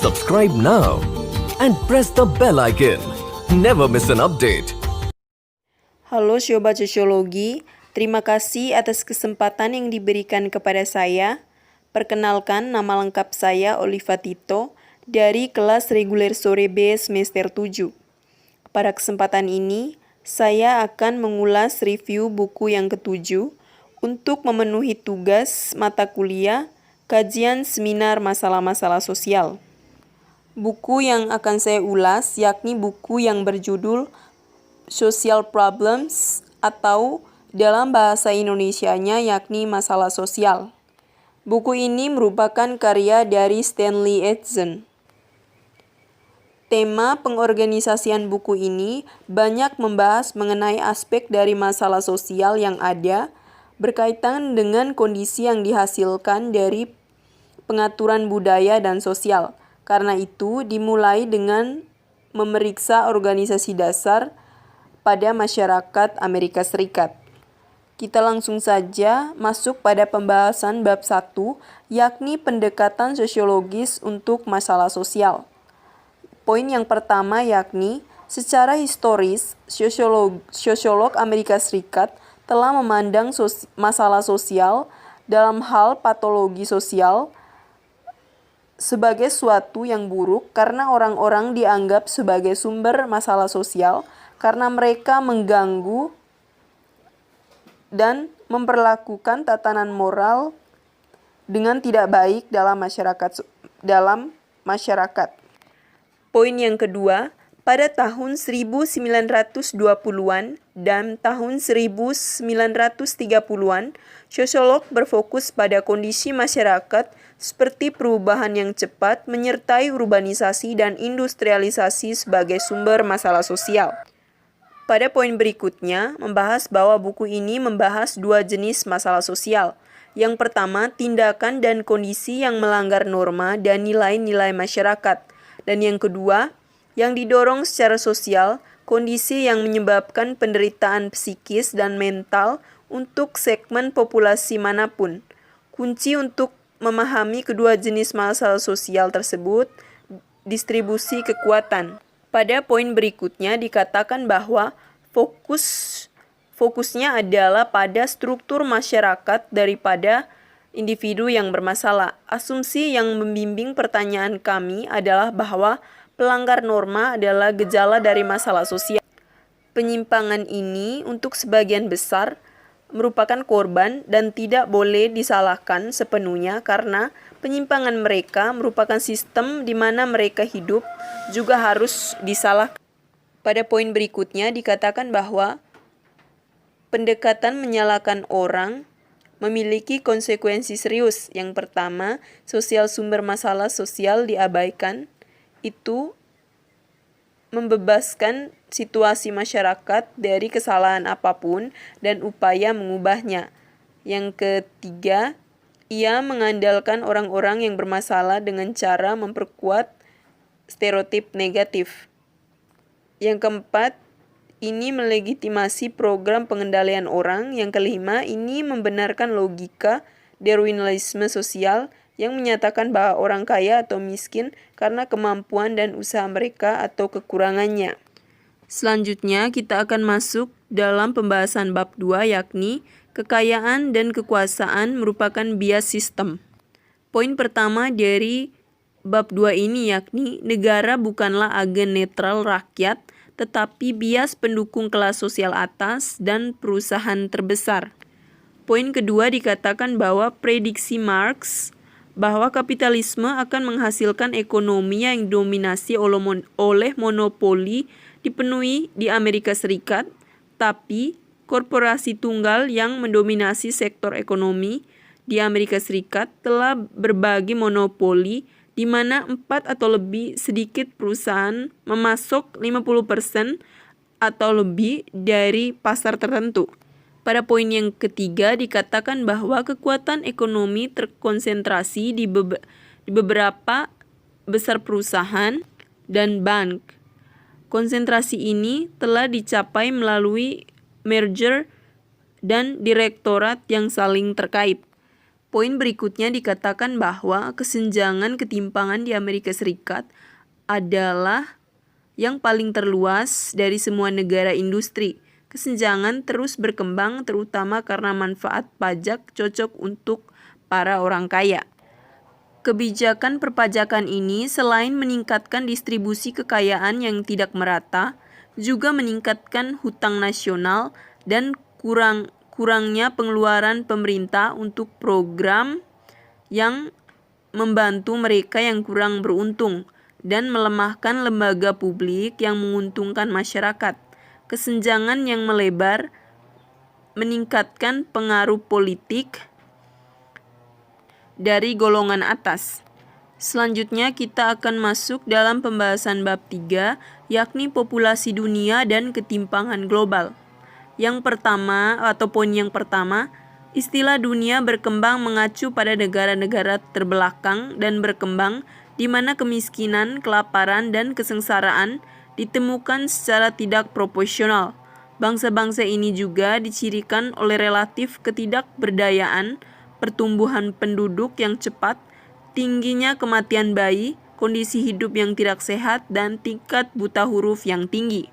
Subscribe now and press the bell icon. Never miss an update. Halo Sobat Sosiologi, terima kasih atas kesempatan yang diberikan kepada saya. Perkenalkan, nama lengkap saya Oliva Tito dari kelas reguler sore B semester 7. Pada kesempatan ini, saya akan mengulas review buku yang ketujuh untuk memenuhi tugas mata kuliah kajian seminar masalah-masalah sosial. Buku yang akan saya ulas yakni buku yang berjudul Social Problems atau dalam bahasa Indonesianya yakni masalah sosial. Buku ini merupakan karya dari Stanley Edson. Tema pengorganisasian buku ini banyak membahas mengenai aspek dari masalah sosial yang ada berkaitan dengan kondisi yang dihasilkan dari pengaturan budaya dan sosial. Karena itu, dimulai dengan memeriksa organisasi dasar pada masyarakat Amerika Serikat. Kita langsung saja masuk pada pembahasan bab 1, yakni pendekatan sosiologis untuk masalah sosial. Poin yang pertama yakni, secara historis, sosiolog Amerika Serikat telah memandang masalah sosial dalam hal patologi sosial sebagai suatu yang buruk karena orang-orang dianggap sebagai sumber masalah sosial karena mereka mengganggu dan memperlakukan tatanan moral dengan tidak baik dalam masyarakat. Poin yang kedua, pada tahun 1920-an dan tahun 1930-an, sosiolog berfokus pada kondisi masyarakat seperti perubahan yang cepat menyertai urbanisasi dan industrialisasi sebagai sumber masalah sosial. Pada poin berikutnya, membahas bahwa buku ini membahas dua jenis masalah sosial. Yang pertama, tindakan dan kondisi yang melanggar norma dan nilai-nilai masyarakat. Dan yang kedua, yang didorong secara sosial, kondisi yang menyebabkan penderitaan psikis dan mental untuk segmen populasi manapun. Kunci untuk memahami kedua jenis masalah sosial tersebut, distribusi kekuatan. Pada poin berikutnya dikatakan bahwa fokusnya adalah pada struktur masyarakat daripada individu yang bermasalah. Asumsi yang membimbing pertanyaan kami adalah bahwa pelanggar norma adalah gejala dari masalah sosial. Penyimpangan ini untuk sebagian besar merupakan korban dan tidak boleh disalahkan sepenuhnya karena penyimpangan mereka merupakan sistem di mana mereka hidup juga harus disalahkan. Pada poin berikutnya dikatakan bahwa pendekatan menyalahkan orang memiliki konsekuensi serius. Yang pertama, sosial sumber masalah sosial diabaikan. Itu membebaskan situasi masyarakat dari kesalahan apapun dan upaya mengubahnya. Yang ketiga, ia mengandalkan orang-orang yang bermasalah dengan cara memperkuat stereotip negatif. Yang keempat, ini melegitimasi program pengendalian orang. Yang kelima, ini membenarkan logika Darwinisme sosial yang menyatakan bahwa orang kaya atau miskin karena kemampuan dan usaha mereka atau kekurangannya. Selanjutnya, kita akan masuk dalam pembahasan bab 2 yakni kekayaan dan kekuasaan merupakan bias sistem. Poin pertama dari bab 2 ini yakni negara bukanlah agen netral rakyat, tetapi bias pendukung kelas sosial atas dan perusahaan terbesar. Poin kedua dikatakan bahwa prediksi Marx bahwa kapitalisme akan menghasilkan ekonomi yang didominasi oleh monopoli dipenuhi di Amerika Serikat, tapi korporasi tunggal yang mendominasi sektor ekonomi di Amerika Serikat telah berbagi monopoli di mana 4 atau lebih sedikit perusahaan memasok 50% atau lebih dari pasar tertentu. Pada poin yang ketiga dikatakan bahwa kekuatan ekonomi terkonsentrasi di beberapa besar perusahaan dan bank. Konsentrasi ini telah dicapai melalui merger dan direktorat yang saling terkait. Poin berikutnya dikatakan bahwa kesenjangan ketimpangan di Amerika Serikat adalah yang paling terluas dari semua negara industri. Kesenjangan terus berkembang terutama karena manfaat pajak cocok untuk para orang kaya. Kebijakan perpajakan ini selain meningkatkan distribusi kekayaan yang tidak merata, juga meningkatkan hutang nasional dan kurangnya pengeluaran pemerintah untuk program yang membantu mereka yang kurang beruntung dan melemahkan lembaga publik yang menguntungkan masyarakat. Kesenjangan yang melebar meningkatkan pengaruh politik dari golongan atas. Selanjutnya kita akan masuk dalam pembahasan bab 3, yakni populasi dunia dan ketimpangan global. Yang pertama, atau poin yang pertama, istilah dunia berkembang mengacu pada negara-negara terbelakang dan berkembang di mana kemiskinan, kelaparan, dan kesengsaraan ditemukan secara tidak proporsional. Bangsa-bangsa ini juga dicirikan oleh relatif ketidakberdayaan, pertumbuhan penduduk yang cepat, tingginya kematian bayi, kondisi hidup yang tidak sehat, dan tingkat buta huruf yang tinggi.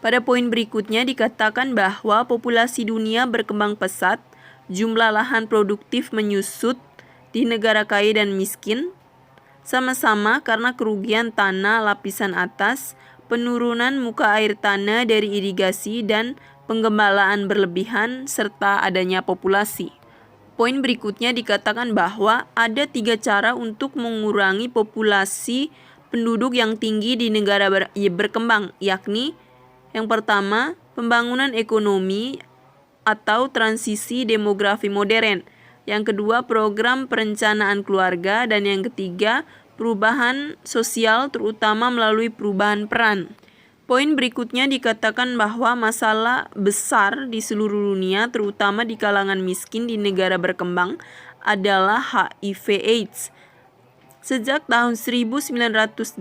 Pada poin berikutnya dikatakan bahwa populasi dunia berkembang pesat, jumlah lahan produktif menyusut di negara kaya dan miskin, sama-sama karena kerugian tanah lapisan atas, penurunan muka air tanah dari irigasi, dan penggembalaan berlebihan, serta adanya populasi. Poin berikutnya dikatakan bahwa ada 3 cara untuk mengurangi populasi penduduk yang tinggi di negara berkembang, yakni yang pertama, pembangunan ekonomi atau transisi demografi modern. Yang kedua, program perencanaan keluarga. Dan yang ketiga, perubahan sosial terutama melalui perubahan peran. Poin berikutnya dikatakan bahwa masalah besar di seluruh dunia, terutama di kalangan miskin di negara berkembang, adalah HIV/AIDS. Sejak tahun 1980,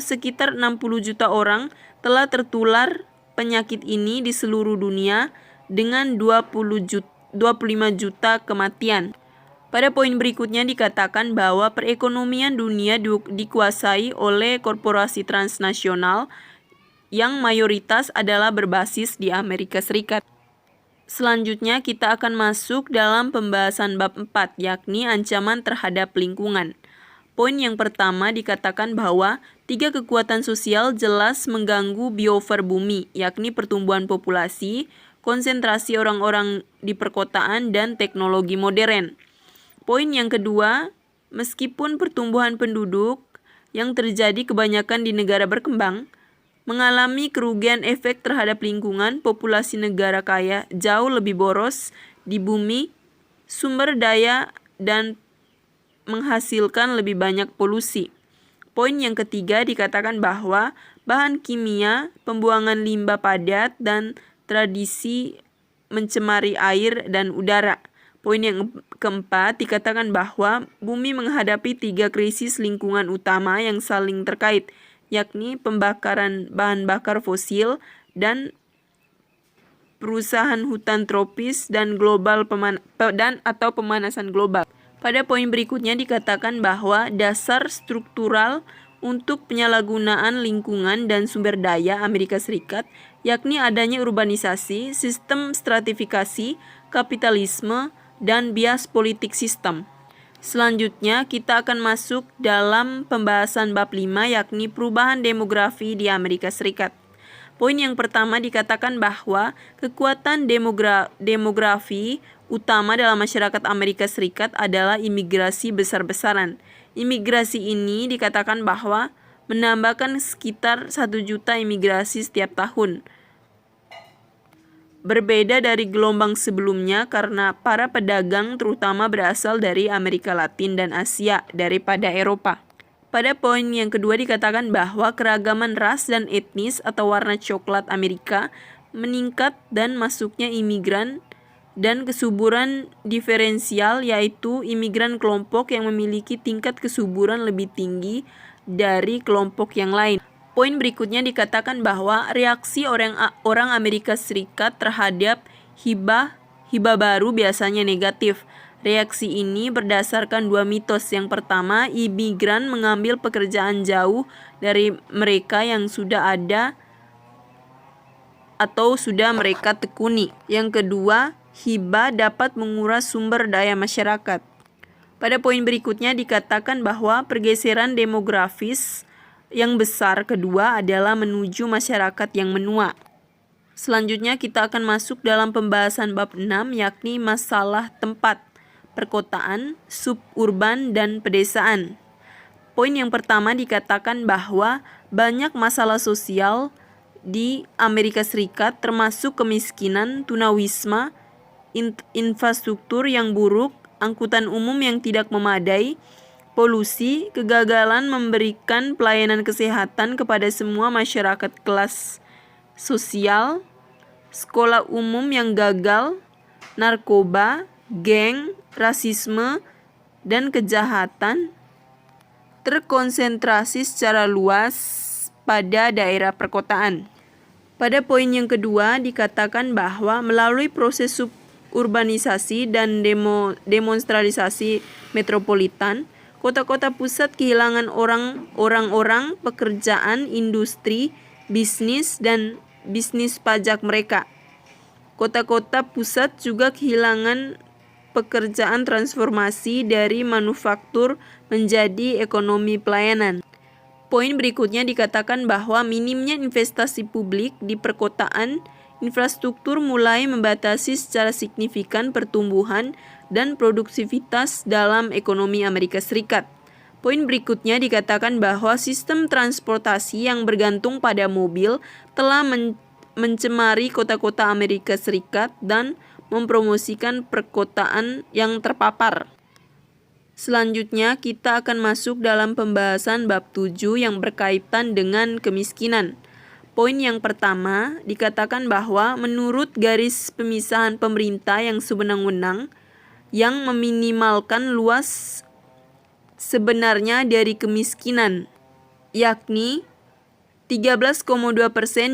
sekitar 60 juta orang telah tertular penyakit ini di seluruh dunia dengan 25 juta kematian. Pada poin berikutnya dikatakan bahwa perekonomian dunia dikuasai oleh korporasi transnasional yang mayoritas adalah berbasis di Amerika Serikat. Selanjutnya kita akan masuk dalam pembahasan bab 4, yakni ancaman terhadap lingkungan. Poin yang pertama dikatakan bahwa 3 kekuatan sosial jelas mengganggu biosfer bumi, yakni pertumbuhan populasi, konsentrasi orang-orang di perkotaan, dan teknologi modern. Poin yang kedua, meskipun pertumbuhan penduduk yang terjadi kebanyakan di negara berkembang mengalami kerugian efek terhadap lingkungan, populasi negara kaya jauh lebih boros di bumi, sumber daya, dan menghasilkan lebih banyak polusi. Poin yang ketiga dikatakan bahwa bahan kimia, pembuangan limbah padat, dan tradisi mencemari air dan udara. Poin yang keempat dikatakan bahwa bumi menghadapi 3 krisis lingkungan utama yang saling terkait, yakni pembakaran bahan bakar fosil dan perusahaan hutan tropis dan pemanasan global. Pada poin berikutnya dikatakan bahwa dasar struktural untuk penyalahgunaan lingkungan dan sumber daya Amerika Serikat, yakni adanya urbanisasi, sistem stratifikasi, kapitalisme, dan bias politik sistem. Selanjutnya kita akan masuk dalam pembahasan bab 5, yakni perubahan demografi di Amerika Serikat. Poin yang pertama dikatakan bahwa kekuatan demografi utama dalam masyarakat Amerika Serikat adalah imigrasi besar-besaran. Imigrasi ini dikatakan bahwa menambahkan sekitar 1 juta imigrasi setiap tahun. Berbeda dari gelombang sebelumnya karena para pedagang terutama berasal dari Amerika Latin dan Asia daripada Eropa. Pada poin yang kedua dikatakan bahwa keragaman ras dan etnis atau warna coklat Amerika meningkat dan masuknya imigran dan kesuburan diferensial, yaitu imigran kelompok yang memiliki tingkat kesuburan lebih tinggi dari kelompok yang lain. Poin berikutnya dikatakan bahwa reaksi orang Amerika Serikat terhadap hibah baru biasanya negatif. Reaksi ini berdasarkan dua mitos. Yang pertama, imigran mengambil pekerjaan jauh dari mereka yang sudah ada atau sudah mereka tekuni. Yang kedua, hibah dapat menguras sumber daya masyarakat. Pada poin berikutnya dikatakan bahwa pergeseran demografis yang besar kedua adalah menuju masyarakat yang menua. Selanjutnya kita akan masuk dalam pembahasan bab 6, yakni masalah tempat, perkotaan, suburban, dan pedesaan. Poin yang pertama dikatakan bahwa banyak masalah sosial di Amerika Serikat termasuk kemiskinan, tunawisma, infrastruktur yang buruk, angkutan umum yang tidak memadai, polusi, kegagalan memberikan pelayanan kesehatan kepada semua masyarakat kelas sosial, sekolah umum yang gagal, narkoba, geng, rasisme, dan kejahatan terkonsentrasi secara luas pada daerah perkotaan. Pada poin yang kedua dikatakan bahwa melalui proses urbanisasi dan demonstralisasi metropolitan, kota-kota pusat kehilangan orang-orang, pekerjaan, industri, bisnis, dan bisnis pajak mereka. Kota-kota pusat juga kehilangan pekerjaan transformasi dari manufaktur menjadi ekonomi pelayanan. Poin berikutnya dikatakan bahwa minimnya investasi publik di perkotaan, infrastruktur mulai membatasi secara signifikan pertumbuhan dan produktivitas dalam ekonomi Amerika Serikat. Poin berikutnya dikatakan bahwa sistem transportasi yang bergantung pada mobil telah mencemari kota-kota Amerika Serikat dan mempromosikan perkotaan yang terpapar. Selanjutnya kita akan masuk dalam pembahasan bab 7 yang berkaitan dengan kemiskinan. Poin yang pertama dikatakan bahwa menurut garis pemisahan pemerintah yang sewenang-wenang yang meminimalkan luas sebenarnya dari kemiskinan, yakni 13,2%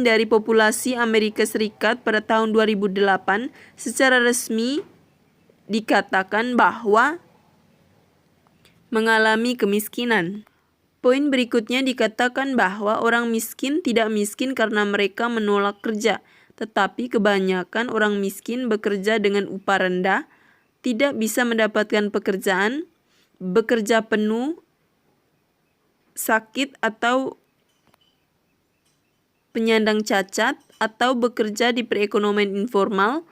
dari populasi Amerika Serikat pada tahun 2008 secara resmi dikatakan bahwa mengalami kemiskinan. Poin berikutnya dikatakan bahwa orang miskin tidak miskin karena mereka menolak kerja, tetapi kebanyakan orang miskin bekerja dengan upah rendah, tidak bisa mendapatkan pekerjaan, bekerja penuh, sakit atau penyandang cacat, atau bekerja di perekonomian informal,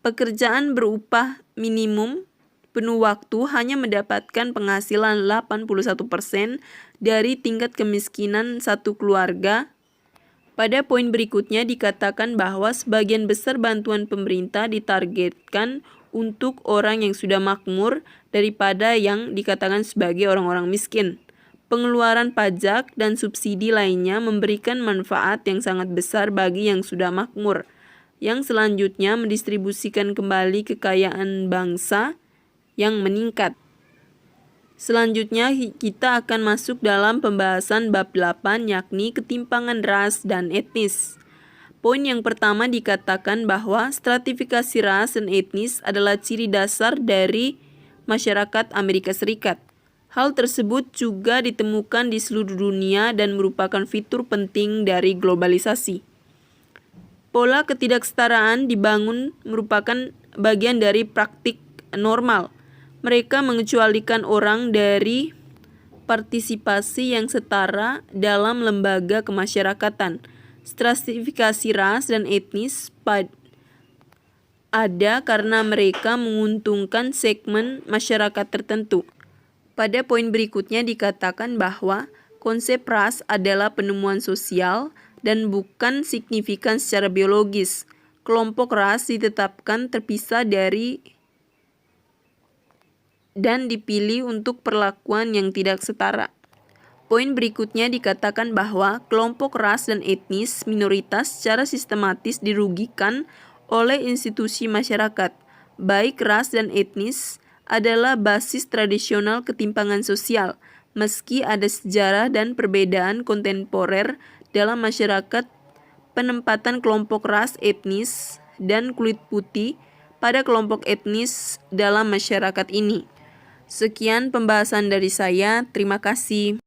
pekerjaan berupah minimum, penuh waktu hanya mendapatkan penghasilan 81% dari tingkat kemiskinan satu keluarga. Pada poin berikutnya dikatakan bahwa sebagian besar bantuan pemerintah ditargetkan untuk orang yang sudah makmur daripada yang dikatakan sebagai orang-orang miskin. Pengeluaran pajak dan subsidi lainnya memberikan manfaat yang sangat besar bagi yang sudah makmur, yang selanjutnya mendistribusikan kembali kekayaan bangsa yang meningkat. Selanjutnya kita akan masuk dalam pembahasan bab 8, yakni ketimpangan ras dan etnis. Poin yang pertama dikatakan bahwa stratifikasi ras dan etnis adalah ciri dasar dari masyarakat Amerika Serikat. Hal tersebut juga ditemukan di seluruh dunia dan merupakan fitur penting dari globalisasi. Pola ketidaksetaraan dibangun merupakan bagian dari praktik normal. Mereka mengecualikan orang dari partisipasi yang setara dalam lembaga kemasyarakatan. Stratifikasi ras dan etnis ada karena mereka menguntungkan segmen masyarakat tertentu. Pada poin berikutnya dikatakan bahwa konsep ras adalah penemuan sosial dan bukan signifikan secara biologis. Kelompok ras ditetapkan terpisah dari dan dipilih untuk perlakuan yang tidak setara. Poin berikutnya dikatakan bahwa kelompok ras dan etnis minoritas secara sistematis dirugikan oleh institusi masyarakat. Baik ras dan etnis adalah basis tradisional ketimpangan sosial, meski ada sejarah dan perbedaan kontemporer dalam masyarakat. Penempatan kelompok ras, etnis, dan kulit putih pada kelompok etnis dalam masyarakat ini. Sekian pembahasan dari saya. Terima kasih.